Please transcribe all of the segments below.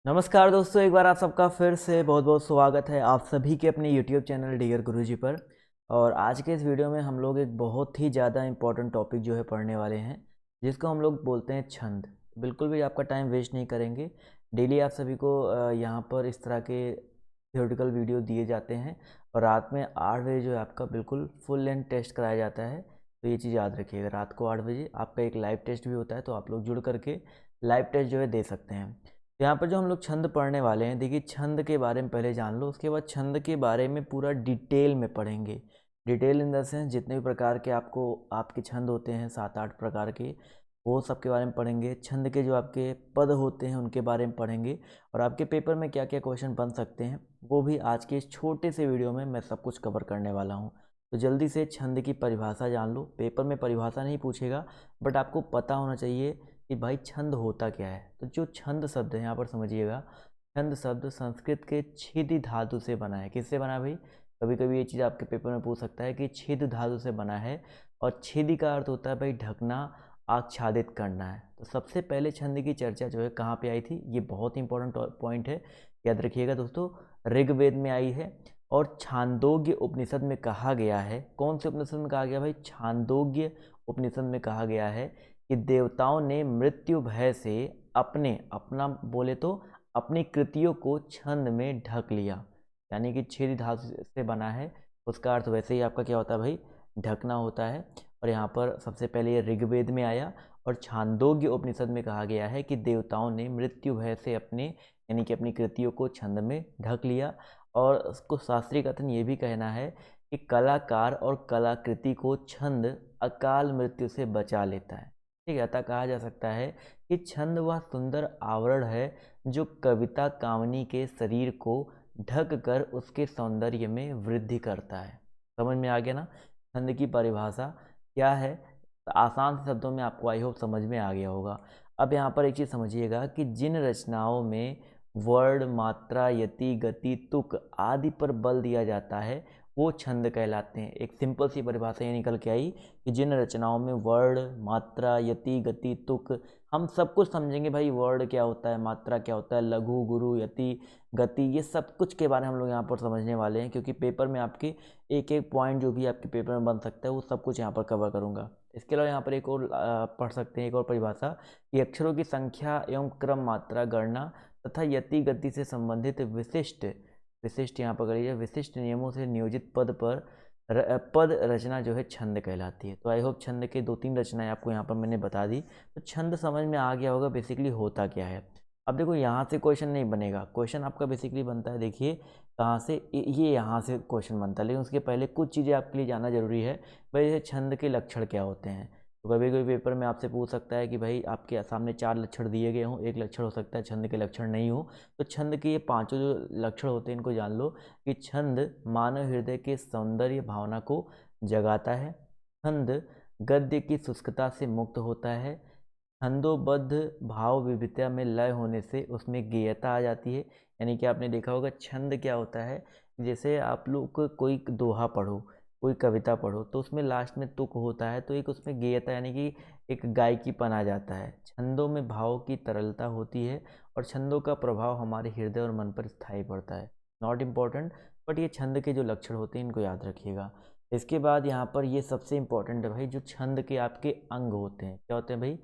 नमस्कार दोस्तों, एक बार आप सबका फिर से बहुत बहुत स्वागत है आप सभी के अपने YouTube चैनल डियर गुरुजी पर। और आज के इस वीडियो में हम लोग एक बहुत ही ज़्यादा इम्पोर्टेंट टॉपिक जो है पढ़ने वाले हैं, जिसको हम लोग बोलते हैं छंद। बिल्कुल भी आपका टाइम वेस्ट नहीं करेंगे। डेली आप सभी को यहाँ पर इस तरह के थियोरेटिकल वीडियो दिए जाते हैं और रात में 8 बजे जो है आपका बिल्कुल फुल लेंथ टेस्ट कराया जाता है। तो ये चीज़ याद रखिएगा, रात को 8 बजे आपका एक लाइव टेस्ट भी होता है, तो आप लोग जुड़ करके लाइव टेस्ट जो है दे सकते हैं। यहाँ पर जो हम लोग छंद पढ़ने वाले हैं, देखिए छंद के बारे में पहले जान लो, उसके बाद छंद के बारे में पूरा डिटेल में पढ़ेंगे। डिटेल इन द सेंस जितने भी प्रकार के आपके छंद होते हैं 7-8 प्रकार के, वो सब के बारे में पढ़ेंगे। छंद के जो आपके पद होते हैं उनके बारे में पढ़ेंगे, और आपके पेपर में क्या क्या क्वेश्चन बन सकते हैं वो भी आज के इस छोटे से वीडियो में मैं सब कुछ कवर करने वाला हूँ। तो जल्दी से छंद की परिभाषा जान लो। पेपर में परिभाषा नहीं पूछेगा, बट आपको पता होना चाहिए कि भाई छंद होता क्या है। तो जो छंद शब्द है यहाँ पर समझिएगा, छंद शब्द संस्कृत के छेदी धातु से बना है। किससे बना है भाई? कभी कभी ये चीज़ आपके पेपर में पूछ सकता है कि छेद धातु से बना है, और छेदी का अर्थ होता है भाई ढकना, आच्छादित करना है। तो सबसे पहले छंद की चर्चा जो है कहाँ पे आई थी, ये बहुत इंपॉर्टेंट पॉइंट है, याद रखिएगा दोस्तों। ऋग्वेद में आई है, और छांदोग्य उपनिषद में कहा गया है। कौन से उपनिषद में कहा गया भाई? छांदोग्य उपनिषद में कहा गया है कि देवताओं ने मृत्यु भय से अपना बोले तो अपनी कृतियों को छंद में ढक लिया। यानी कि छेदी धातु से बना है, उसका अर्थ वैसे ही आपका क्या होता है भाई? ढकना होता है। और यहाँ पर सबसे पहले ये ऋग्वेद में आया, और छांदोग्य उपनिषद में कहा गया है कि देवताओं ने मृत्यु भय से यानी कि अपनी कृतियों को छंद में ढक लिया। और उसको शास्त्रीय कथन ये भी कहना है कि कलाकार और कलाकृति को छंद अकाल मृत्यु से बचा लेता है। ठीक है, अतः कहा जा सकता है कि छंद वह सुंदर आवरण है जो कविता कामनी के शरीर को ढक कर उसके सौंदर्य में वृद्धि करता है। समझ में आ गया ना छंद की परिभाषा क्या है? आसान से शब्दों में आपको आई होप समझ में आ गया होगा। अब यहाँ पर एक चीज़ समझिएगा कि जिन रचनाओं में वर्ण, मात्रा, यति, गति, तुक आदि पर बल दिया जाता है वो छंद कहलाते हैं। एक सिंपल सी परिभाषा ये निकल के आई कि जिन रचनाओं में वर्ण, मात्रा, यति, गति, तुक, हम सब कुछ समझेंगे भाई। वर्ण क्या होता है, मात्रा क्या होता है, लघु, गुरु, यति, गति, ये सब कुछ के बारे में हम लोग यहाँ पर समझने वाले हैं, क्योंकि पेपर में आपके एक एक पॉइंट जो भी आपके पेपर में बन सकता है वो सब कुछ यहाँ पर कवर करूँगा। इसके अलावा यहाँ पर एक और पढ़ सकते हैं, एक और परिभाषा कि अक्षरों की संख्या एवं क्रम, मात्रा, गणना तथा यति गति से संबंधित विशिष्ट यहाँ पर करिए विशिष्ट नियमों से नियोजित पद रचना जो है छंद कहलाती है। तो आई होप छंद के 2-3 रचनाएं आपको यहाँ पर मैंने बता दी, तो छंद समझ में आ गया होगा बेसिकली होता क्या है। अब देखो यहाँ से क्वेश्चन नहीं बनेगा, क्वेश्चन आपका बेसिकली बनता है, देखिए कहाँ से, ये यहाँ से क्वेश्चन बनता है। लेकिन उसके पहले कुछ चीज़ें आपके लिए जानना जरूरी है भाई। जैसे छंद के लक्षण क्या होते हैं, तो कभी कभी पेपर में आपसे पूछ सकता है कि भाई आपके सामने 4 लक्षण दिए गए हों, एक लक्षण हो सकता है छंद के लक्षण नहीं हो। तो छंद के ये 5 जो लक्षण होते हैं इनको जान लो कि छंद मानव हृदय के सौंदर्य भावना को जगाता है, छंद गद्य की शुष्कता से मुक्त होता है, छंदोबद्ध भाव विविधता में लय होने से उसमें गेयता आ जाती है। यानी कि आपने देखा होगा छंद क्या होता है, जैसे आप लोग कोई दोहा पढ़ो, कोई कविता पढ़ो, तो उसमें लास्ट में तुक होता है, तो एक उसमें गेयता यानी कि एक गायकीपन आ जाता है। छंदों में भाव की तरलता होती है, और छंदों का प्रभाव हमारे हृदय और मन पर स्थायी पड़ता है। नॉट इम्पॉर्टेंट, बट ये छंद के जो लक्षण होते हैं इनको याद रखिएगा। इसके बाद यहाँ पर ये सबसे इम्पोर्टेंट है भाई, जो छंद के आपके अंग होते हैं। क्या होते हैं भाई?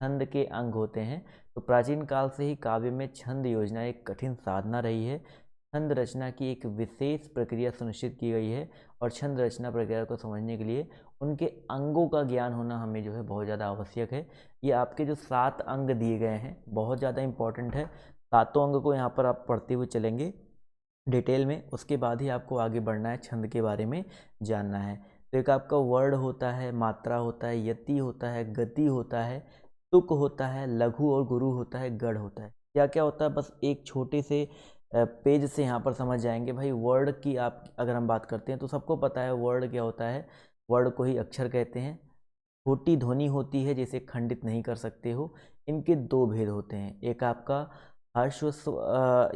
छंद के अंग होते हैं। तो प्राचीन काल से ही काव्य में छंद योजना एक कठिन साधना रही है। छंद रचना की एक विशेष प्रक्रिया सुनिश्चित की गई है, और छंद रचना प्रक्रिया को समझने के लिए उनके अंगों का ज्ञान होना हमें जो है बहुत ज़्यादा आवश्यक है। ये आपके जो 7 अंग दिए गए हैं बहुत ज़्यादा इंपॉर्टेंट है। सातों अंग को यहाँ पर आप पढ़ते हुए चलेंगे डिटेल में, उसके बाद ही आपको आगे बढ़ना है, छंद के बारे में जानना है। तो एक आपका वर्ड होता है, मात्रा होता है, यति होता है, गति होता है, तुक होता है, लघु और गुरु होता है, गढ़ होता है। क्या क्या होता है बस एक छोटे से पेज से यहाँ पर समझ जाएंगे भाई। वर्ड की आप अगर हम बात करते हैं तो सबको पता है वर्ड क्या होता है। वर्ड को ही अक्षर कहते हैं। छोटी ध्वनि होती है जिसे खंडित नहीं कर सकते हो। इनके 2 भेद होते हैं, एक आपका ह्रस्व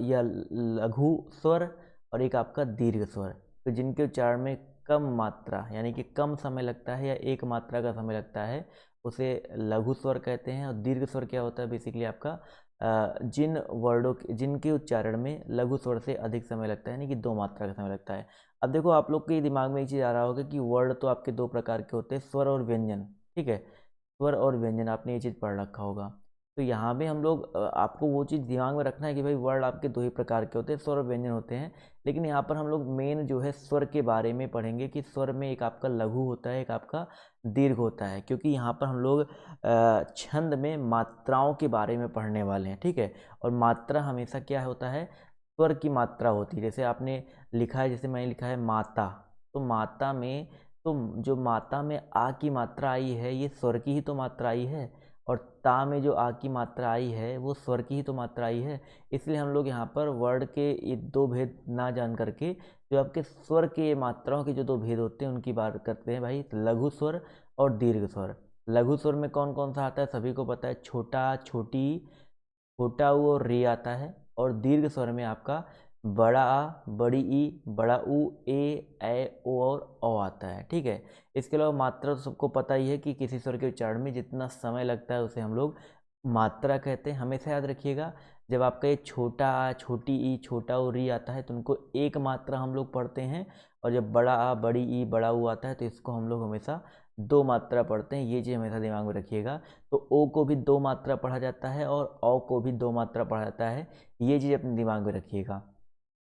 या लघु स्वर, और एक आपका दीर्घ स्वर। तो जिनके उच्चारण में कम मात्रा यानी कि कम समय लगता है या एक मात्रा का समय लगता है उसे लघु स्वर कहते हैं। और दीर्घ स्वर क्या होता है बेसिकली आपका जिन वर्डों जिनके उच्चारण में लघु स्वर से अधिक समय लगता है, यानी कि 2 मात्रा का समय लगता है। अब देखो आप लोग के दिमाग में एक चीज़ आ रहा होगा कि वर्ड तो आपके 2 प्रकार के होते हैं, स्वर और व्यंजन, ठीक है। स्वर और व्यंजन आपने ये चीज़ पढ़ रखा होगा। तो यहाँ पे हम लोग आपको वो चीज़ दिमाग में रखना है कि भाई वर्ड आपके 2 ही प्रकार के होते हैं, स्वर और व्यंजन होते हैं। लेकिन यहाँ पर हम लोग मेन जो है स्वर के बारे में पढ़ेंगे कि स्वर में एक आपका लघु होता है, एक आपका दीर्घ होता है, क्योंकि यहाँ पर हम लोग छंद में मात्राओं के बारे में पढ़ने वाले हैं, ठीक है। और मात्रा हमेशा क्या होता है, स्वर की मात्रा होती है। जैसे आपने लिखा है, जैसे मैंने लिखा है माता, तो माता में तो जो माता में आ की मात्रा आई है ये स्वर की ही तो मात्रा आई है, और ता में जो आ की मात्रा आई है वो स्वर की ही तो मात्रा आई है। इसलिए हम लोग यहाँ पर वर्ड के ये 2 भेद ना जान करके जो आपके स्वर के मात्राओं के जो 2 भेद होते हैं उनकी बात करते हैं भाई, लघु स्वर और दीर्घ स्वर। लघु स्वर में कौन कौन सा आता है, सभी को पता है, छोटा, छोटी, छोटा ऊ और रे आता है। और दीर्घ स्वर में आपका बड़ा आ, बड़ी ई, बड़ा ऊ, ए ओ और औ आता है, ठीक है। इसके अलावा मात्रा तो सबको पता ही है कि किसी स्वर के उच्चारण में जितना समय लगता है उसे हम लोग मात्रा कहते हैं। हमेशा याद रखिएगा, जब आपका ये छोटा आ, छोटी ई, छोटा ऊ, री आता है तो उनको एक मात्रा हम लोग पढ़ते हैं, और जब बड़ा आ, बड़ी ई, बड़ा ऊ आता है तो इसको हम लोग हमेशा 2 मात्रा पढ़ते हैं। ये चीज़ हमेशा दिमाग में रखिएगा। तो ओ को भी 2 मात्रा पढ़ा जाता है और औ को भी 2 मात्रा पढ़ा जाता है, ये चीज़ अपने दिमाग में रखिएगा।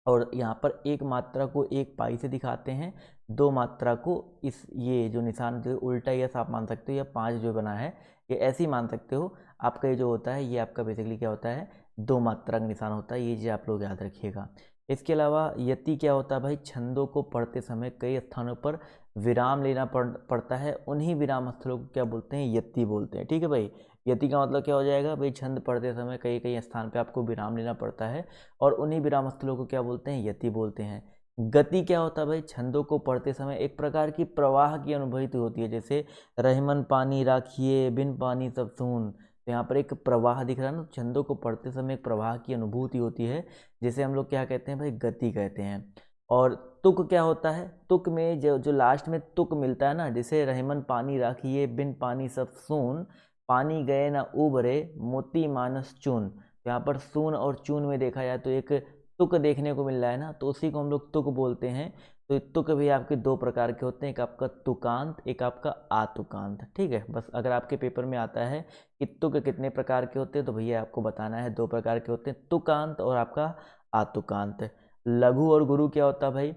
और यहाँ पर एक मात्रा को एक पाई से दिखाते हैं, 2 मात्रा को इस ये जो निशान जो उल्टा यस आप मान सकते हो, या 5 जो बना है ये ऐसे ही मान सकते हो। आपका ये जो होता है ये आपका बेसिकली क्या होता है, 2 मात्रा का निशान होता है, ये चीज़ आप लोग याद रखिएगा। इसके अलावा यति क्या होता है भाई, छंदों को पढ़ते समय कई स्थानों पर विराम लेना पड़ता है, उन्हीं विराम स्थलों को क्या बोलते हैं, यति बोलते हैं, ठीक है भाई। यति का मतलब क्या हो जाएगा भाई, छंद पढ़ते समय कई कई स्थान पे आपको विराम लेना पड़ता है, और उन्हीं विराम स्थलों को क्या बोलते हैं, यति बोलते हैं। गति क्या होता है भाई, छंदों को पढ़ते समय एक प्रकार की प्रवाह की अनुभूति होती है, जैसे रहीमन पानी राखिए बिन पानी सब सून। तो यहाँ पर एक प्रवाह दिख रहा है ना, छंदों को पढ़ते समय एक प्रवाह की अनुभूति होती है, जिसे हम लोग क्या कहते हैं भाई, गति कहते हैं। और तुक क्या होता है, तुक में जो लास्ट में तुक मिलता है ना, जैसे रहीमन पानी राखिए बिन पानी सब सून, पानी गए ना उबरे मोती मानस चून। तो यहाँ पर सून और चून में देखा जाए तो एक तुक देखने को मिल रहा है ना, तो उसी को हम लोग तुक बोलते हैं। तो तुक भी आपके 2 प्रकार के होते हैं, एक आपका तुकांत, एक आपका आतुकांत, ठीक है। बस अगर आपके पेपर में आता है कि तुक कितने प्रकार के होते हैं तो भैया आपको बताना है 2 प्रकार के होते हैं, तुकांत और आपका आतुकांत। लघु और गुरु क्या होता है भाई,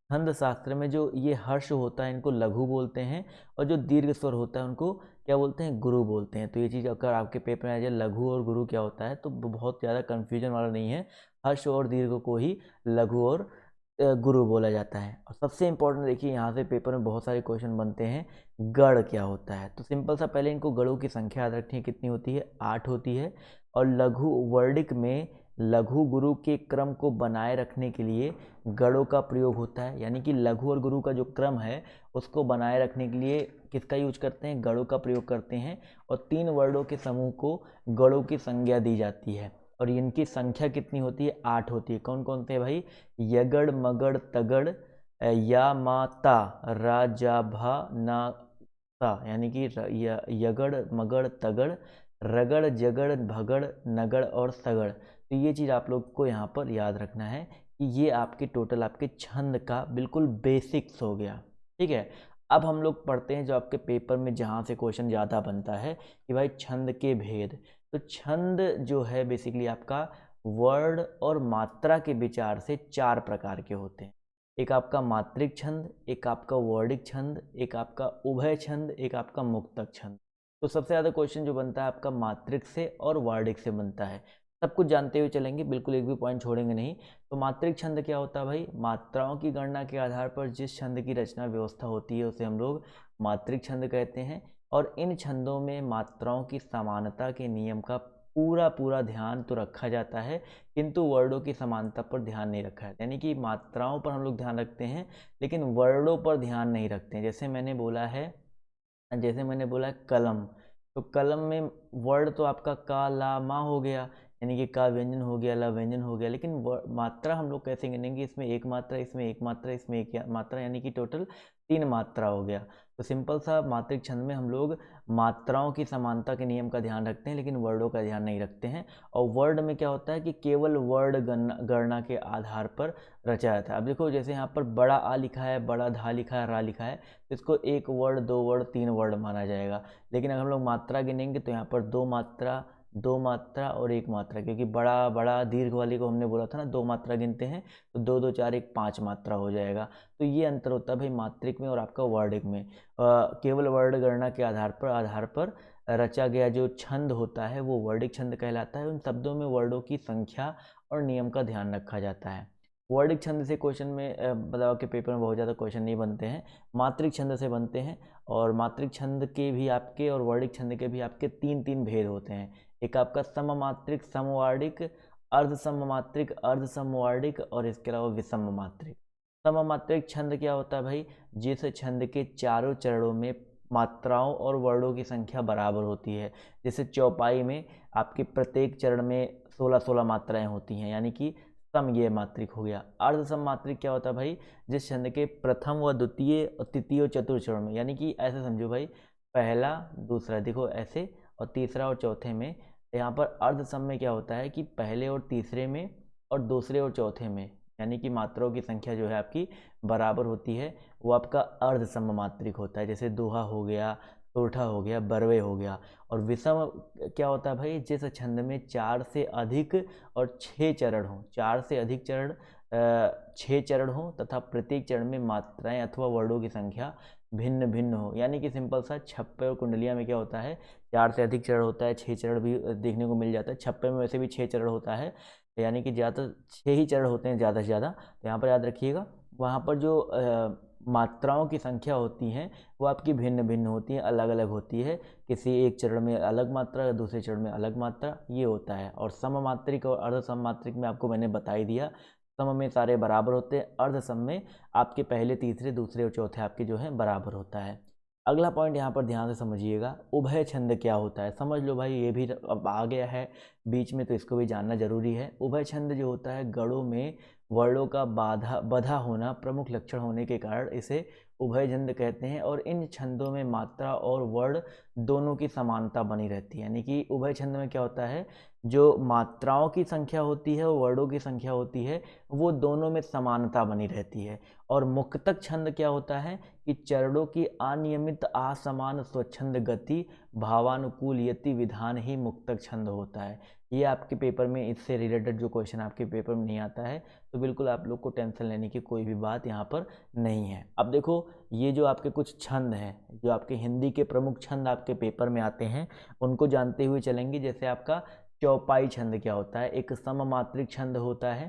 छंद शास्त्र में जो ये हर्ष होता है इनको लघु बोलते हैं, और जो दीर्घ स्वर होता है उनको क्या बोलते हैं, गुरु बोलते हैं। तो ये चीज़ अगर आपके पेपर में आ जाए लघु और गुरु क्या होता है तो बहुत ज़्यादा कन्फ्यूजन वाला नहीं है, हर्ष और दीर्घ को ही लघु और गुरु बोला जाता है। और सबसे इंपॉर्टेंट देखिए, यहाँ से पेपर में बहुत सारे क्वेश्चन बनते हैं, गढ़ क्या होता है। तो सिंपल सा पहले इनको गढ़ों की संख्या याद रखनी है, कितनी होती है, 8 होती है। और लघु वर्णिक में लघु गुरु के क्रम को बनाए रखने के लिए गढ़ों का प्रयोग होता है, यानी कि लघु और गुरु का जो क्रम है उसको बनाए रखने के लिए किसका यूज करते हैं, गढ़ों का प्रयोग करते हैं। और 3 वर्णों के समूह को गढ़ों की संज्ञा दी जाती है, और इनकी संख्या कितनी होती है, 8 होती है। कौन कौन से भाई, यगड़ मगड़ तगड़ या माता राजा भा ना ता, यानी कि यगड़ मगड़ तगड़ रगड़ जगड़ भगड़ नगड़ और सगड़। तो ये चीज़ आप लोग को यहाँ पर याद रखना है कि ये आपके टोटल आपके छंद का बिल्कुल बेसिक्स हो गया, ठीक है। अब हम लोग पढ़ते हैं जो आपके पेपर में जहाँ से क्वेश्चन ज़्यादा बनता है कि भाई छंद के भेद। तो छंद जो है बेसिकली आपका वर्ड और मात्रा के विचार से 4 प्रकार के होते हैं। एक आपका मात्रिक छंद, एक आपका वर्डिक छंद, एक आपका उभय छंद, एक आपका मुक्तक छंद। तो सबसे ज़्यादा क्वेश्चन जो बनता है आपका मात्रिक से और वर्डिक से बनता है। सब कुछ जानते हुए चलेंगे, बिल्कुल एक भी पॉइंट छोड़ेंगे नहीं। तो मात्रिक छंद क्या होता है भाई, मात्राओं की गणना के आधार पर जिस छंद की रचना व्यवस्था होती है उसे हम लोग मात्रिक छंद कहते हैं। और इन छंदों में मात्राओं की समानता के नियम का पूरा ध्यान तो रखा जाता है, किंतु वर्णों की समानता पर ध्यान नहीं रखा है। यानी कि मात्राओं पर हम लोग ध्यान रखते हैं लेकिन वर्णों पर ध्यान नहीं रखते हैं। जैसे मैंने बोला कलम, तो कलम में वर्ड तो आपका का ला मा हो गया, यानी कि का व्यंजन हो गया, ला व्यंजन हो गया, लेकिन मात्रा हम लोग कैसे गिनेंगे, इसमें एक मात्रा, इसमें एक मात्रा, इसमें एक मात्रा, यानी कि टोटल 3 मात्रा हो गया। तो सिंपल सा मात्रिक छंद में हम लोग मात्राओं की समानता के नियम का ध्यान रखते हैं, लेकिन वर्डों का ध्यान नहीं रखते हैं। और वर्ड में क्या होता है कि केवल वर्ड गणना के आधार पर रचा जाता है। अब देखो जैसे यहाँ पर बड़ा आ लिखा है, बड़ा धा लिखा है, रा लिखा है, तो इसको एक वर्ड, दो वर्ड, तीन वर्ड माना जाएगा। लेकिन अगर हम लोग मात्रा गिनेंगे तो यहाँ पर दो मात्रा और एक मात्रा, क्योंकि बड़ा बड़ा दीर्घ वाले को हमने बोला था ना दो मात्रा गिनते हैं, तो दो दो चार एक पाँच मात्रा हो जाएगा। तो ये अंतर होता है भाई मात्रिक में और आपका वर्डिक में। केवल वर्ड गणना के आधार पर रचा गया जो छंद होता है वो वर्डिक छंद कहलाता है। उन शब्दों में वर्डों की संख्या और नियम का ध्यान रखा जाता है। वर्डिक छंद से क्वेश्चन में मतलब आपके पेपर में बहुत ज़्यादा क्वेश्चन नहीं बनते हैं, मात्रिक छंद से बनते हैं। और मात्रिक छंद के भी आपके और वर्डिक छंद के भी आपके तीन तीन भेद होते हैं। एक आपका सममात्रिक, समवार्डिक, अर्ध सममात्रिक, अर्ध समवार्डिक और इसके अलावा विषम मात्रिक। सममात्रिक छंद क्या होता है भाई? जिस छंद के चारों चरणों में मात्राओं और वर्णों की संख्या बराबर होती है। जैसे चौपाई में आपके प्रत्येक चरण में 16-16 मात्राएं होती हैं, यानी कि समज्ञ मात्रिक हो गया। अर्ध सम मात्रिक क्या होता है भाई? जिस छंद के प्रथम व द्वितीय और तृतीय और चतुर्थ चरण में, यानी कि ऐसे समझो भाई, पहला दूसरा, देखो ऐसे, और तीसरा और चौथे में। यहाँ पर अर्ध सम में क्या होता है कि पहले और तीसरे में और दूसरे और चौथे में, यानी कि मात्राओं की संख्या जो है आपकी बराबर होती है, वो आपका अर्ध सम मात्रिक होता है। जैसे दोहा हो गया, सोरठा हो गया, बरवे हो गया। और विषम क्या होता है भाई? जिस छंद में 4 से अधिक और 6 चरण हो, 4 से अधिक चरण, 6 चरण हो तथा प्रत्येक चरण में मात्राएं अथवा वर्णों की संख्या भिन्न भिन्न हो। यानी कि सिंपल सा छप्पे और कुंडलिया में क्या होता है, 4 से अधिक चरण होता है, 6 चरण भी देखने को मिल जाता है। छप्पे में वैसे भी 6 चरण होता है, यानी कि ज़्यादा 6 ही चरण होते हैं ज़्यादा से ज़्यादा। तो यहाँ पर याद रखिएगा, वहाँ पर जो मात्राओं की संख्या होती हैं वो आपकी भिन्न भिन्न होती हैं, अलग अलग होती है। किसी एक चरण में अलग मात्रा, दूसरे चरण में अलग मात्रा, ये होता है। और सममात्रिक और अर्ध सममात्रिक में आपको मैंने बता ही दिया। सम में सारे बराबर होते हैं, अर्ध सम में आपके पहले, तीसरे, दूसरे और चौथे आपके जो है बराबर होता है। अगला पॉइंट यहाँ पर ध्यान से समझिएगा, उभय छंद क्या होता है? समझ लो भाई, ये भी अब आ गया है बीच में, तो इसको भी जानना जरूरी है। उभय छंद जो होता है, गणों में वर्णों का बधा होना प्रमुख लक्षण होने के कारण इसे उभय छंद कहते हैं। और इन छंदों में मात्रा और वर्ण दोनों की समानता बनी रहती है। यानी कि उभय छंद में क्या होता है, जो मात्राओं की संख्या होती है और वर्णों की संख्या होती है, वो दोनों में समानता बनी रहती है। और मुक्तक छंद क्या होता है कि चरणों की अनियमित, असमान, स्वच्छंद गति, भावानुकूल यति विधान ही मुक्तक छंद होता है। ये आपके पेपर में इससे रिलेटेड जो क्वेश्चन आपके पेपर में नहीं आता है, तो बिल्कुल आप लोग को टेंशन लेने की कोई भी बात यहाँ पर नहीं है। अब देखो, ये जो आपके कुछ छंद हैं, जो आपके हिंदी के प्रमुख छंद आपके पेपर में आते हैं, उनको जानते हुए चलेंगे। जैसे आपका चौपाई छंद क्या होता है? एक सममात्रिक छंद होता है,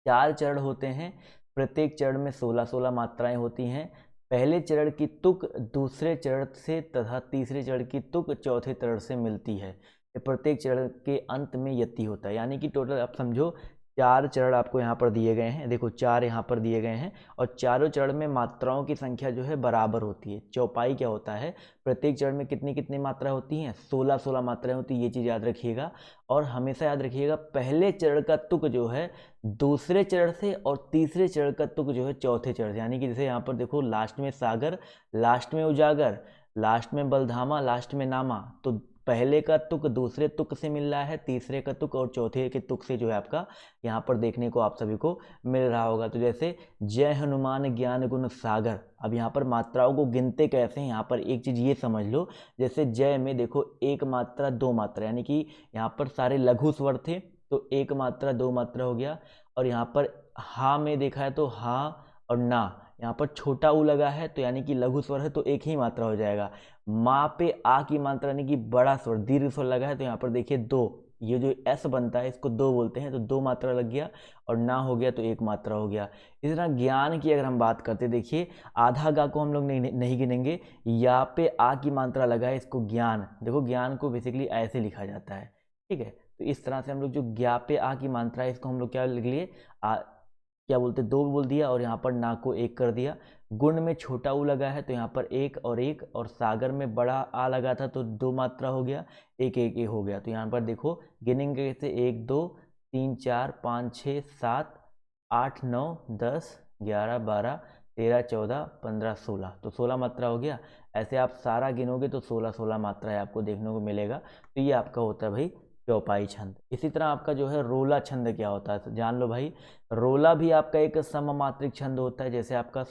4 चरण होते हैं, प्रत्येक चरण में 16-16 मात्राएं होती हैं। पहले चरण की तुक दूसरे चरण से तथा तीसरे चरण की तुक चौथे चरण से मिलती है। प्रत्येक चरण के अंत में यति होता है। यानी कि टोटल आप समझो 4 चरण आपको यहाँ पर दिए गए हैं, देखो 4 यहाँ पर दिए गए हैं, और चारों चरण में मात्राओं की संख्या जो है बराबर होती है। चौपाई क्या होता है, प्रत्येक चरण में कितनी कितनी मात्रा होती हैं? 16-16 मात्राएं होती है, ये चीज़ याद रखिएगा। और हमेशा याद रखिएगा, पहले चरण का तुक जो है दूसरे चरण से और तीसरे चरण का तुक जो है चौथे चरण से। यानी कि जैसे यहाँ पर देखो, लास्ट में सागर, लास्ट में उजागर, लास्ट में बलधामा, लास्ट में नामा, तो पहले का तुक दूसरे तुक से मिल रहा है, तीसरे का तुक और चौथे के तुक से जो है आपका यहाँ पर देखने को आप सभी को मिल रहा होगा। तो जैसे जय हनुमान ज्ञान गुण सागर, अब यहाँ पर मात्राओं को गिनते कैसे हैं, यहाँ पर एक चीज़ ये समझ लो। जैसे जय में देखो एक मात्रा, दो मात्रा, यानी कि यहाँ पर सारे लघु स्वर थे, तो एक मात्रा, दो मात्रा हो गया। और यहाँ पर हा में देखा है तो हा और ना, यहाँ पर छोटा ऊ लगा है तो यानी कि लघु स्वर है, तो एक ही मात्रा हो जाएगा। माँ पे आ की मात्रा यानी कि बड़ा स्वर, दीर्घ स्वर लगा है, तो यहाँ पर देखिए दो, ये जो एस बनता है इसको दो बोलते हैं, तो दो मात्रा लग गया। और ना हो गया तो एक मात्रा हो गया। इस तरह ज्ञान की अगर हम बात करते, देखिए आधा गा को हम लोग नहीं गिनेंगे, या पे आ की मात्रा लगा है, इसको ज्ञान, देखो ज्ञान को बेसिकली ऐसे लिखा जाता है, ठीक है। तो इस तरह से हम लोग जो ज्ञा पे आ की मात्रा है, इसको हम लोग क्या लिख लिए, क्या बोलते, दो बोल दिया, और यहाँ पर ना को एक कर दिया। गुण में छोटा ऊ लगा है तो यहाँ पर एक और एक, और सागर में बड़ा आ लगा था तो दो मात्रा हो गया, एक एक एक हो गया। तो यहाँ पर देखो गिनेंगे कैसे, 1 2 3 4 5 6 7 8 9 10 11 12 13 14 15 16, तो 16 मात्रा हो गया। ऐसे आप सारा गिनोगे तो 16 मात्राएं आपको देखने को मिलेगा। तो ये आपका होता है भाई चौपाई छंद। इसी तरह आपका जो है रोला छंद क्या होता है, तो जान लो भाई। रोला भी आपका एक सममात्रिक छंद होता है। जैसे आपका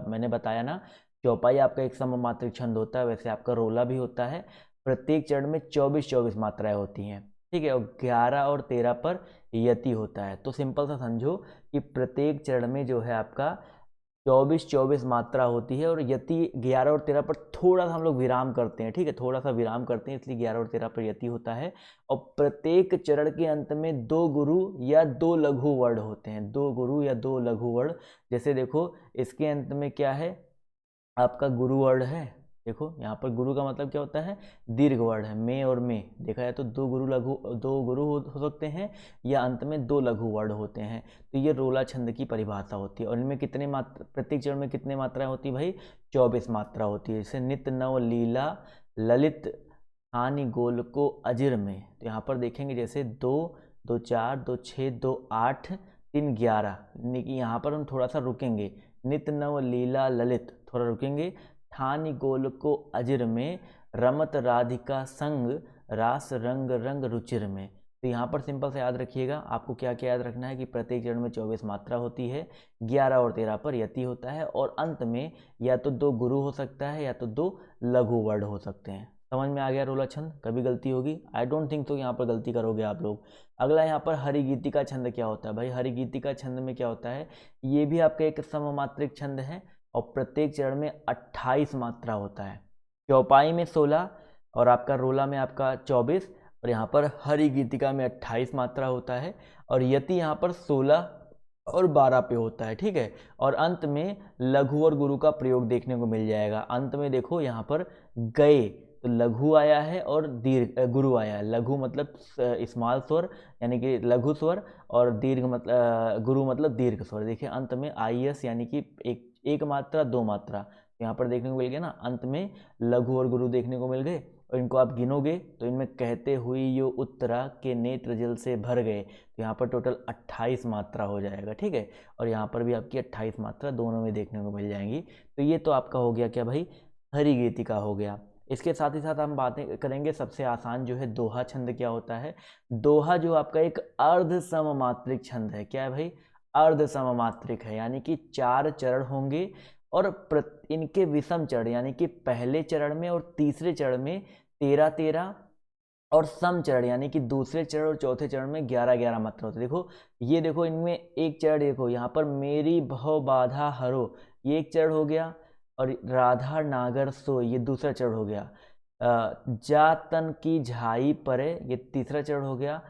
मैंने बताया ना, चौपाई आपका एक सममात्रिक छंद होता है, वैसे आपका रोला भी होता है। प्रत्येक चरण में 24 मात्राएं होती हैं, ठीक है। और 11 और 13 पर यति होता है। तो सिंपल सा समझो कि प्रत्येक चरण में जो है आपका 24 मात्रा होती है, और यति 11 और 13 पर थोड़ा सा हम लोग विराम करते हैं, ठीक है, थोड़ा सा विराम करते हैं, इसलिए 11 और 13 पर यति होता है। और प्रत्येक चरण के अंत में 2 गुरु या 2 लघु वर्ण होते हैं, 2 गुरु या 2 लघु वर्ण। जैसे देखो इसके अंत में क्या है, आपका गुरु वर्ण है। देखो यहाँ पर गुरु का मतलब क्या होता है, दीर्घ वर्ण है। में और में देखा जाए तो 2 गुरु हो सकते हैं, या अंत में 2 लघु वर्ण होते हैं। तो ये रोला छंद की परिभाषा होती है। और इनमें कितने मात्रा, प्रत्येक चरण में कितने मात्राएं होती है भाई, 24 मात्रा होती है। जैसे नित्य नव लीला ललित हानि गोल को अजिर में, तो यहाँ पर देखेंगे जैसे 2 2 4 2 6 2 8 3 11, यानी कि यहाँ पर हम थोड़ा सा रुकेंगे। नित्य नव लीला ललित थोड़ा रुकेंगे। ठानी गोल को अजिर में रमत राधिका संग रास रंग रंग रुचिर में। तो यहाँ पर सिंपल से याद रखिएगा, आपको क्या क्या याद रखना है कि प्रत्येक चरण में 24 मात्रा होती है, 11 और 13 पर यति होता है, और अंत में या तो 2 गुरु हो सकता है या तो 2 लघु वर्ण हो सकते हैं। समझ में आ गया रोला छंद? कभी गलती होगी? आई डोंट थिंक तो यहाँ पर गलती करोगे आप लोग। अगला यहाँ पर हरिगीतिका छंद क्या होता है भाई? हरिगीतिका छंद में क्या होता है, ये भी आपका एक सममात्रिक छंद है, और प्रत्येक चरण में 28 मात्रा होता है। चौपाई में 16 और आपका रोला में आपका 24, और यहाँ पर हरिगीतिका में 28 मात्रा होता है, और यति यहाँ पर 16 और 12 पे होता है, ठीक है। और अंत में लघु और गुरु का प्रयोग देखने को मिल जाएगा। अंत में देखो यहाँ पर गए, तो लघु आया है और दीर्घ गुरु आया है। लघु मतलब स्मॉल स्वर यानी कि लघु स्वर, और दीर्घ मतलब गुरु मतलब दीर्घ स्वर। देखिए अंत में IS यानी कि एक मात्रा 2 मात्रा यहाँ पर देखने को मिल गया ना। अंत में लघु और गुरु देखने को मिल गए, और इनको आप गिनोगे तो इनमें कहते हुई यो उत्तरा के नेत्र जल से भर गए, तो यहाँ पर टोटल 28 मात्रा हो जाएगा, ठीक है। और यहाँ पर भी आपकी 28 मात्रा दोनों में देखने को मिल जाएंगी। तो ये तो आपका हो गया क्या भाई, हरिगीतिका हो गया। इसके साथ ही साथ हम बातें करेंगे सबसे आसान जो है दोहा छंद क्या होता है। दोहा जो आपका एक अर्ध सममात्रिक छंद है। क्या है भाई, अर्ध सममात्रिक है, यानी कि 4 चरण होंगे, और इनके विषम चरण यानी कि पहले चरण में और तीसरे चरण में 13 13, और सम चरण यानी कि दूसरे चरण और चौथे चरण में 11 11 मात्रा होती है। देखो ये देखो इनमें एक चरण देखो यहाँ पर मेरी भव बाधा हरो, ये एक चरण हो गया, और राधा नागर सो ये दूसरा चरण हो गया। जा तन की झाई परे ये तीसरा चरण हो गया।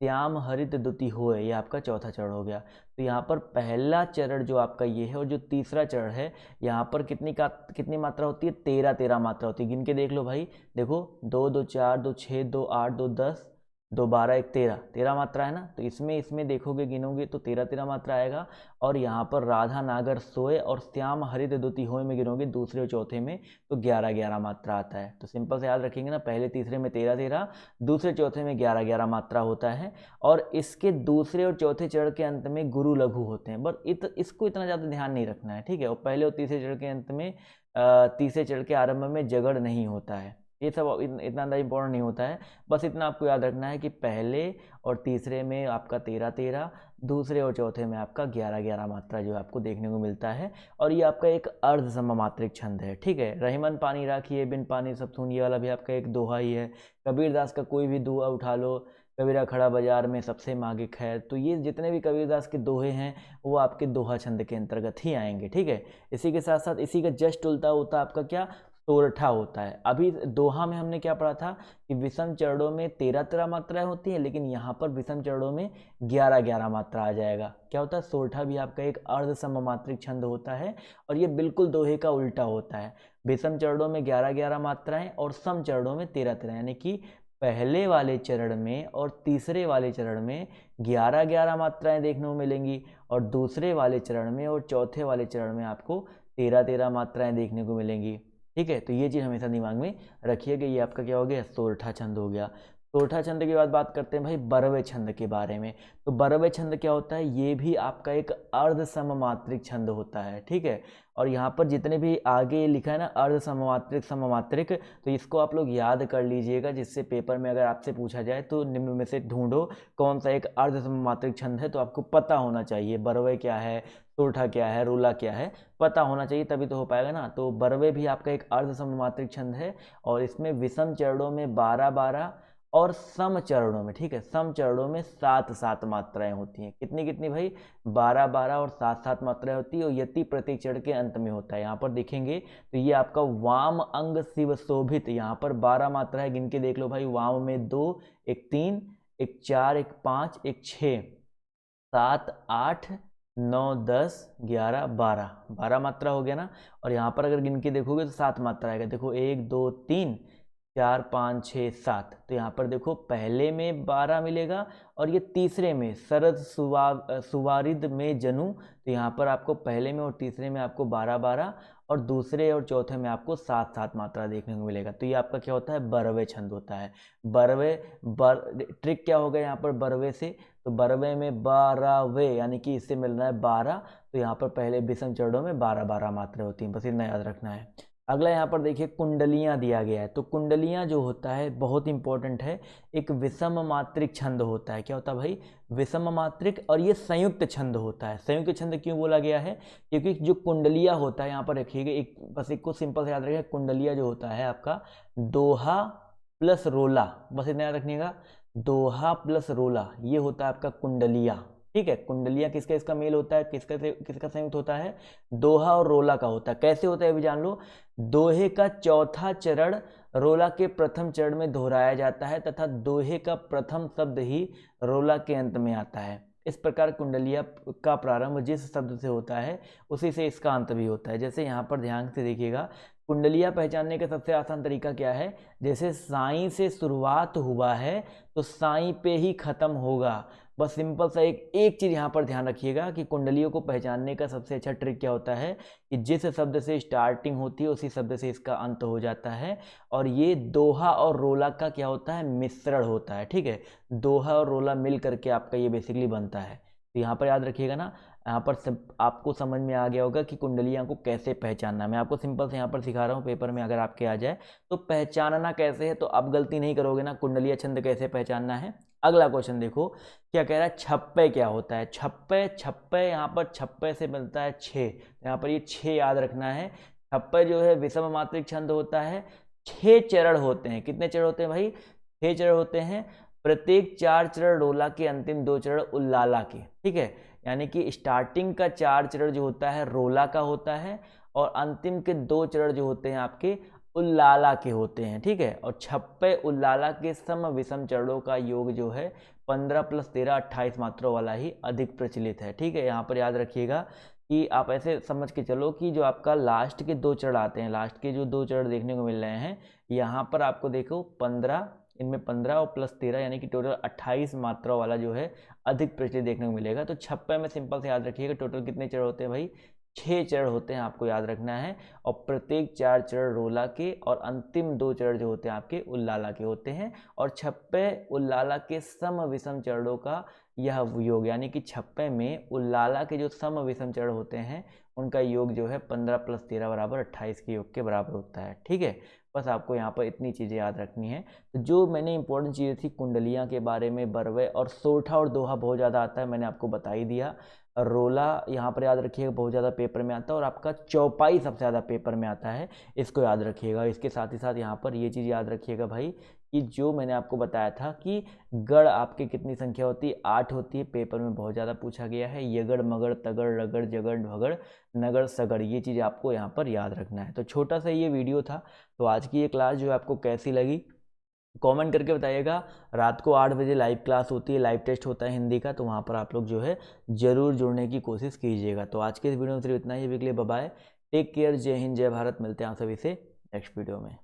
श्याम हरित दुति होए ये आपका चौथा चरण हो गया। तो यहाँ पर पहला चरण जो आपका ये है, और जो तीसरा चरण है यहाँ पर कितनी मात्रा होती है, 13 13 मात्रा होती है। गिन के देख लो भाई, देखो 2 2 4 2 6 2 8 2 10 2 12 1 13 मात्रा है ना। तो इसमें देखोगे गिनोगे तो 13 13 मात्रा आएगा। और यहाँ पर राधा नागर सोए और श्याम हरित दुति होए में गिनोगे दूसरे और चौथे में तो 11 11 मात्रा आता है। तो सिंपल से याद रखेंगे ना, पहले तीसरे में 13 13, दूसरे चौथे में 11 11 मात्रा होता है। और इसके दूसरे और चौथे चरण के अंत में गुरु लघु होते हैं, बस इसको इतना ज़्यादा ध्यान नहीं रखना है, ठीक है। और पहले और तीसरे चरण के अंत में तीसरे चरण के आरंभ में जगड़ नहीं होता है। ये सब इतना ज़्यादा इंपॉर्टेंट नहीं होता है, बस इतना आपको याद रखना है कि पहले और तीसरे में आपका 13 13, दूसरे और चौथे में आपका 11 11 मात्रा जो आपको देखने को मिलता है। और ये आपका एक अर्ध सममात्रिक छंद है, ठीक है। रहीमन पानी राखिए बिन पानी सब सून, ये वाला भी आपका एक दोहा ही है। कबीरदास का कोई भी दोहा उठा लो, कबीरा खड़ा बाजार में सबसे मांगे खैर, तो ये जितने भी कबीरदास के दोहे हैं वो आपके दोहा छंद के अंतर्गत ही आएंगे, ठीक है। इसी के साथ साथ इसी का जस्ट उल्टा होता आपका क्या, सोरठा होता है। अभी दोहा में हमने क्या पढ़ा था कि विषम चरणों में 13 13 मात्राएं होती हैं, लेकिन यहाँ पर विषम चरणों में 11 11 मात्रा आ जाएगा। क्या होता है, सोरठा भी आपका एक अर्ध सममात्रिक छंद होता है, और ये बिल्कुल दोहे का उल्टा होता है। विषम चरणों में 11 11 मात्राएं और सम चरणों में 13 13, यानी कि पहले वाले चरण में और तीसरे वाले चरण में 11 11 मात्राएं देखने को मिलेंगी, और दूसरे वाले चरण में और चौथे वाले चरण में आपको 13 13 मात्राएं देखने को मिलेंगी, ठीक है। तो ये चीज़ हमेशा दिमाग में रखिएगा। ये आपका क्या हो गया, सोरठा छंद हो गया। सोरठा छंद के बाद बात करते हैं भाई बरवे छंद के बारे में। तो बरवे छंद क्या होता है, ये भी आपका एक अर्ध सममात्रिक छंद होता है, ठीक है। और यहाँ पर जितने भी आगे लिखा है ना अर्ध सममात्रिक सममात्रिक, तो इसको आप लोग याद कर लीजिएगा, जिससे पेपर में अगर आपसे पूछा जाए तो निम्न में से ढूंढो कौन सा एक अर्ध सममात्रिक छंद है, तो आपको पता होना चाहिए बरवे क्या है, सोरठा क्या है, रोला क्या है, पता होना चाहिए, तभी तो हो पाएगा ना। तो बरवे भी आपका एक अर्ध सममात्रिक छंद है और इसमें विषम चरणों में 12-12 और सम चरणों में, ठीक है, सम चरणों में 7-7 मात्राएं होती हैं। कितनी कितनी भाई, 12-12 और 7-7 मात्राएं होती है और यति प्रत्येक चरण के अंत में होता है। यहाँ पर देखेंगे तो ये आपका वाम अंग शिव शोभित, यहाँ पर 12 मात्रा है, गिन के देख लो भाई। वाम में 2, एक 3, एक 4, एक 5, एक 6, 7, 8, 9, 10, 11, 12 मात्रा हो गया ना। और यहाँ पर अगर गिन के देखोगे तो 7 मात्रा आएगा। देखो 1, 2, 3, 4, 5, 6, 7। तो यहाँ पर देखो पहले में 12 मिलेगा और ये तीसरे में शरद सुवारिद में जनु, तो यहाँ पर आपको पहले में और तीसरे में आपको 12-12 और दूसरे और चौथे में आपको 7-7 मात्रा देखने को मिलेगा। तो ये आपका क्या होता है, बरवे छंद होता है। बरवे ट्रिक क्या होगा यहाँ पर बरवे से, तो बरवे में 12वे यानी कि इससे मिल रहा है 12, तो यहाँ पर पहले विषम चरणों में 12-12 मात्रा होती हैं, बस इतना याद रखना है। अगला यहाँ पर देखिए कुंडलियाँ दिया गया है। तो कुंडलियाँ जो होता है बहुत इंपॉर्टेंट है, एक विषम मात्रिक छंद होता है। क्या होता है भाई, विषम मात्रिक, और ये संयुक्त छंद होता है। संयुक्त छंद क्यों बोला गया है, क्योंकि जो कुंडलिया होता है, यहाँ पर रखिएगा एक, बस एक को सिंपल से याद रखिएगा, कुंडलिया जो होता है आपका दोहा प्लस रोला, बस इतना याद रखिएगा, दोहा प्लस रोला, ये होता है आपका कुंडलिया, ठीक है। कुंडलिया किसका इसका मेल होता है, किसका संयुक्त होता है, दोहा और रोला का होता है। कैसे होता है अभी जान लो। दोहे का चौथा चरण रोला के प्रथम चरण में दोहराया जाता है तथा दोहे का प्रथम शब्द ही रोला के अंत में आता है। इस प्रकार कुंडलिया का प्रारंभ जिस शब्द से होता है उसी से इसका अंत भी होता है। जैसे यहाँ पर ध्यान से देखिएगा, कुंडलिया पहचानने का सबसे आसान तरीका क्या है, जैसे साईं से शुरुआत हुआ है तो साईं पे ही खत्म होगा। बस सिंपल सा एक चीज़ यहाँ पर ध्यान रखिएगा कि कुंडलियों को पहचानने का सबसे अच्छा ट्रिक क्या होता है कि जिस शब्द से स्टार्टिंग होती है उसी शब्द से इसका अंत हो जाता है। और ये दोहा और रोला का क्या होता है, मिश्रण होता है, ठीक है। दोहा और रोला मिल करके आपका ये बेसिकली बनता है। तो यहाँ पर याद रखिएगा ना, यहाँ पर सब आपको समझ में आ गया होगा कि कुंडलियाँ को कैसे पहचानना। मैं आपको सिंपल से यहाँ पर सिखा रहा हूँ, पेपर में अगर आपके आ जाए तो पहचानना कैसे है, तो आप गलती नहीं करोगे ना, कुंडलिया छंद कैसे पहचानना है। अगला क्वेश्चन देखो क्या कह रहा है, छप्पे क्या होता है। छप्पे यहाँ पर छप्पे से मिलता है 6, यहाँ पर ये 6 याद रखना है। छप्पे जो है विषम मात्रिक छंद होता है, 6 चरण होते हैं। कितने चरण होते हैं भाई, 6 चरण होते हैं। प्रत्येक 4 चरण रोला के, अंतिम 2 चरण उल्लाला के, ठीक है। यानी कि स्टार्टिंग का 4 चरण जो होता है रोला का होता है और अंतिम के 2 चरण जो होते हैं आपके उल्लाला के होते हैं, ठीक है। और छप्पे उल्लाला के सम विषम चरणों का योग जो है 15 + 13 28 मात्रों वाला ही अधिक प्रचलित है, ठीक है। यहाँ पर याद रखिएगा कि आप ऐसे समझ के चलो कि जो आपका लास्ट के 2 चरण आते हैं, लास्ट के जो 2 चरण देखने को मिल रहे हैं, यहाँ पर आपको देखो 15, इनमें 15 और प्लस 13 यानी कि टोटल 28 मात्रा वाला जो है अधिक प्रचलित देखने को मिलेगा। तो छप्पे में सिंपल से याद रखिएगा टोटल कितने चरण होते हैं भाई, 6 चरण होते हैं, आपको याद रखना है। और प्रत्येक 4 चरण रोला के और अंतिम 2 चरण जो होते हैं आपके उल्लाला के होते हैं। और छप्पे उल्लाला के सम विषम चरणों का यह योग, यानी कि छप्पे में उल्लाला के जो सम विषम चरण होते हैं उनका योग जो है 15 + 13 = 28 के योग के बराबर होता है, ठीक है। बस आपको यहाँ पर इतनी चीज़ें याद रखनी है। तो जो मैंने इंपॉर्टेंट चीज़ें थी कुंडलियाँ के बारे में, बरवे और सोरठा और दोहा बहुत ज़्यादा आता है, मैंने आपको बता ही दिया। रोला यहाँ पर याद रखिएगा बहुत ज़्यादा पेपर में आता है, और आपका चौपाई सबसे ज़्यादा पेपर में आता है, इसको याद रखिएगा। इसके साथ ही साथ यहाँ पर ये चीज़ याद रखिएगा भाई कि जो मैंने आपको बताया था कि गढ़ आपके कितनी संख्या होती है, 8 होती है, पेपर में बहुत ज़्यादा पूछा गया है। यगड़ मगड़ तगड़ रगड़ जगड़ भगड़ नगड़ सगड़, ये चीज़ आपको यहाँ पर याद रखना है। तो छोटा सा ये वीडियो था। तो आज की ये क्लास जो है आपको कैसी लगी कमेंट करके बताइएगा। रात को 8 बजे लाइव क्लास होती है, लाइव टेस्ट होता है हिंदी का, तो वहाँ पर आप लोग जो है ज़रूर जुड़ने की कोशिश कीजिएगा। तो आज के इस वीडियो में सिर्फ इतना ही। बाय, टेक केयर, जय हिंद, जय भारत। मिलते हैं आप सभी से नेक्स्ट वीडियो में।